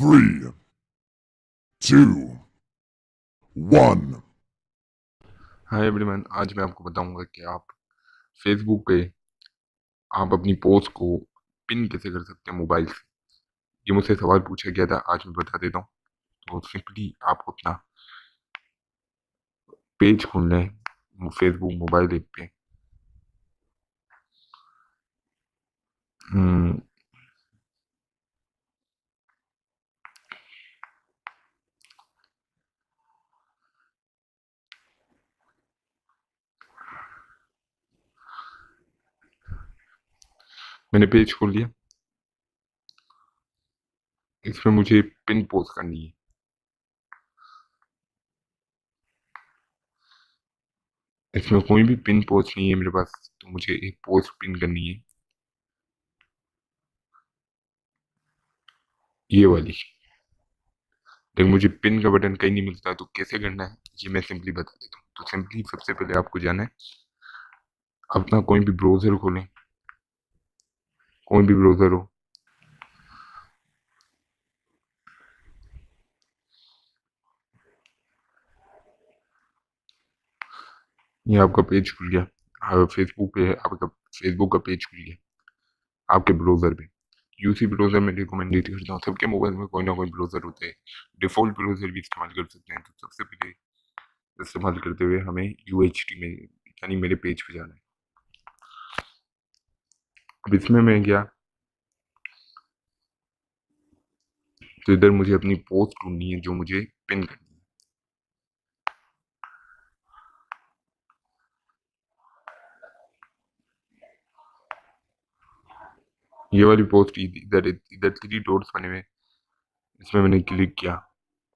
3, 2, 1. Hi everyone, आज मैं आपको बताऊंगा कि आप फेसबुक पे आप अपनी पोस्ट को पिन कैसे कर सकते हैं मोबाइल से। ये मुझसे सवाल पूछा गया था, आज मैं बता देता हूँ। तो सिंपली आपको अपना पेज खोलना है फेसबुक मोबाइल ऐप पे। हम्म, मैंने पेज खोल लिया। इसमें मुझे पिन पोस्ट करनी है। इसमें कोई भी पिन पोस्ट नहीं है मेरे पास, तो मुझे एक पोस्ट पिन करनी है, ये वाली। लेकिन मुझे पिन का बटन कहीं नहीं मिलता, तो कैसे करना है ये मैं सिंपली बता देता हूँ। तो सिंपली सबसे पहले आपको जाना है, अपना कोई भी ब्राउजर खोलें, कोई भी ब्राउजर हो। ये आपका पेज खुल गया। फेसबुक पे है आपका, फेसबुक का पेज खुल गया आपके ब्राउजर पे। यूसी ब्राउजर में रिकमेंडेड करता हूँ, सबके मोबाइल में कोई ना कोई ब्राउजर होते हैं। डिफॉल्ट ब्राउजर भी इस्तेमाल कर सकते हैं। तो सबसे पहले इस्तेमाल करते हुए हमें UHT में, यानी मेरे पेज पे जाना है। अब इसमें मैं गया, तो इधर मुझे अपनी पोस्ट ढूंढनी है जो मुझे पिन करनी है। ये वाली पोस्ट इधर इधर 3 डॉट्स बने हुए, इसमें मैंने क्लिक किया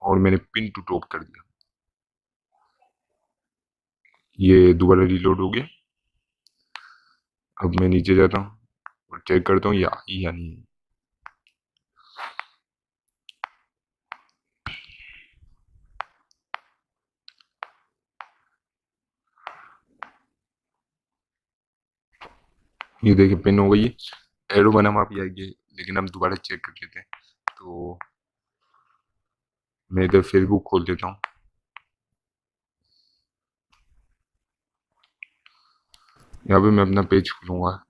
और मैंने पिन टू टॉप कर दिया। ये दोबारा रिलोड हो गया। अब मैं नीचे जाता हूँ और चेक करता हूँ या नहीं। ये देखिए पिन हो गई है। एरो बना वहाँ भी आएगी, लेकिन हम दोबारा चेक कर लेते हैं। तो मैं इधर फेसबुक खोल देता हूँ। यहाँ पे मैं अपना पेज खोलूंगा,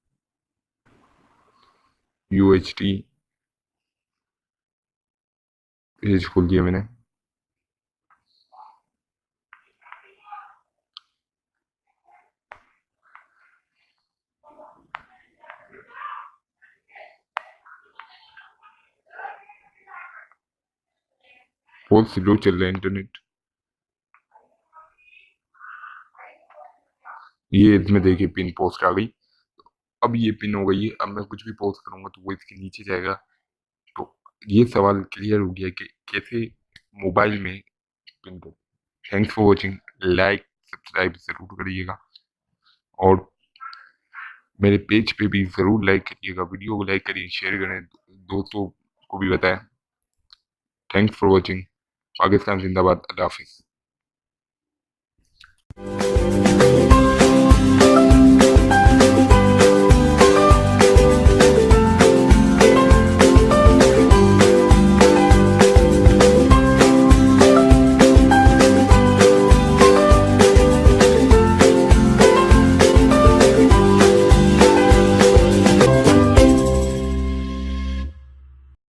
UHT पेज खोल दिया मैंने। बहुत स्लो चल रहा है इंटरनेट। ये इसमें देखिए पिन पोस्ट आ गई। अब ये पिन हो गई है। अब मैं कुछ भी पोस्ट करूंगा तो वो इसके नीचे जाएगा। तो ये सवाल क्लियर हो गया कि कैसे मोबाइल में पिन करें। Thanks for watching. Like subscribe जरूर करिएगा, और मेरे पेज पे भी जरूर लाइक करिएगा। वीडियो को लाइक करिए, शेयर करें, दोस्तों को भी बताएं। Thanks for watching. पाकिस्तान जिंदाबाद। अल्लाह हाफिज।